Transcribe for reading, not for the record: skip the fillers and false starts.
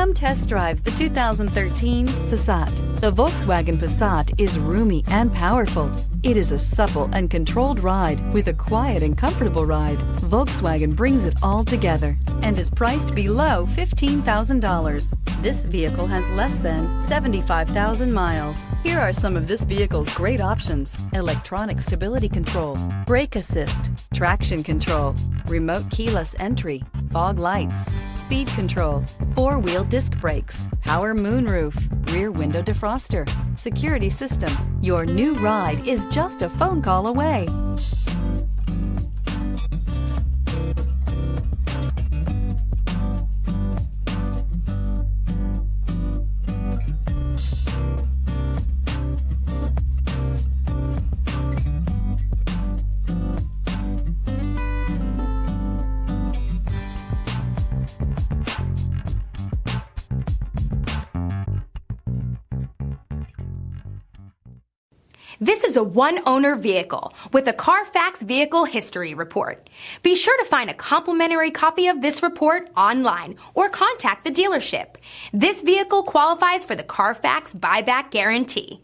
Come test drive the 2013 Passat. The Volkswagen Passat is roomy and powerful. It is a supple and controlled ride with a quiet and comfortable ride. Volkswagen brings it all together and is priced below $15,000. This vehicle has less than 75,000 miles. Here are some of this vehicle's great options: electronic stability control, brake assist, traction control, remote keyless entry, fog lights, speed control, four-wheel disc brakes, power moonroof, rear window defroster, security system. Your new ride is just a phone call away. This is a one-owner vehicle with a Carfax Vehicle History Report. Be sure to find a complimentary copy of this report online or contact the dealership. This vehicle qualifies for the Carfax Buyback Guarantee.